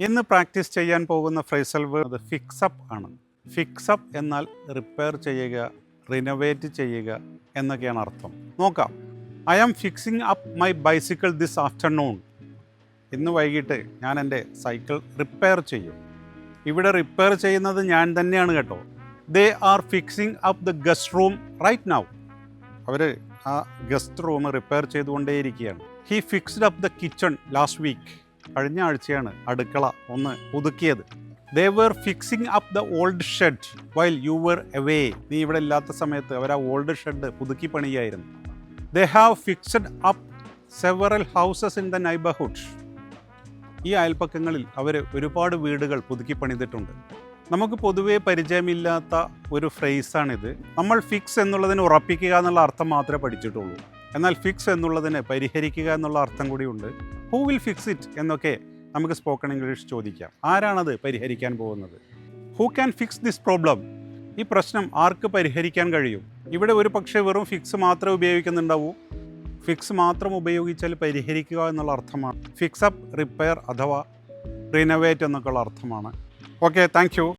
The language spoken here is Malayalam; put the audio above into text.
ഇന്ന് പ്രാക്ടീസ് ചെയ്യാൻ പോകുന്ന ഫ്രേസൽ വേർഡ് ഫിക്സപ്പ് ആണ്. ഫിക്സപ്പ് എന്നാൽ റിപ്പയർ ചെയ്യുക, റിനോവേറ്റ് ചെയ്യുക എന്നൊക്കെയാണ് അർത്ഥം. നോക്കാം. I am fixing up my bicycle this afternoon. ഇന്ന് വൈകിട്ട് ഞാൻ എൻ്റെ സൈക്കിൾ റിപ്പയർ ചെയ്യും. ഇവിടെ റിപ്പയർ ചെയ്യുന്നത് ഞാൻ തന്നെയാണ് കേട്ടോ. They are fixing up the guest room right now. അവർ ആ ഗസ്റ്റ് റൂം റിപ്പയർ ചെയ്തുകൊണ്ടേയിരിക്കുകയാണ്. He fixed up the kitchen last week. കഴിഞ്ഞ ആഴ്ചയാണ് അടുക്കള ഒന്ന് പുതുക്കിയത്. They were fixing up the old shed while you were away. നീ ഇവിടെ ഇല്ലാത്ത സമയത്ത് അവർ ആ ഓൾഡ് ഷെഡ് പുതുക്കി പണിയായിരുന്നു. They have fixed up several houses in the neighbourhood. ഈ അയൽപ്പക്കങ്ങളിൽ അവർ ഒരുപാട് വീടുകൾ പുതുക്കി പണിതിട്ടുണ്ട്. നമുക്ക് പൊതുവേ പരിചയമില്ലാത്ത ഒരു ഫ്രേസാണിത്. നമ്മൾ ഫിക്സ് എന്നുള്ളതിന് ഉറപ്പിക്കുക എന്നുള്ള അർത്ഥം മാത്രമേ പഠിച്ചിട്ടുള്ളൂ. എന്നാൽ ഫിക്സ് എന്നുള്ളതിന് പരിഹരിക്കുക എന്നുള്ള അർത്ഥം കൂടിയുണ്ട്. ഹൂ വിൽ ഫിക്സ് ഇറ്റ് എന്നൊക്കെ നമുക്ക് സ്പോക്കൺ ഇംഗ്ലീഷ് ചോദിക്കാം. ആരാണത് പരിഹരിക്കാൻ പോകുന്നത്? Who can fix this problem? ഈ പ്രശ്നം ആർക്ക് പരിഹരിക്കാൻ കഴിയും? ഇവിടെ ഒരു പക്ഷേ വെറും ഫിക്സ് മാത്രമേ ഉപയോഗിക്കുന്നുണ്ടാവൂ. ഫിക്സ് മാത്രം ഉപയോഗിച്ചാൽ പരിഹരിക്കുക എന്നുള്ള അർത്ഥമാണ്. ഫിക്സ് അപ്പ്, റിപ്പയർ അഥവാ റിനോവേറ്റ് എന്നൊക്കെയുള്ള അർത്ഥമാണ്. Okay, thank you.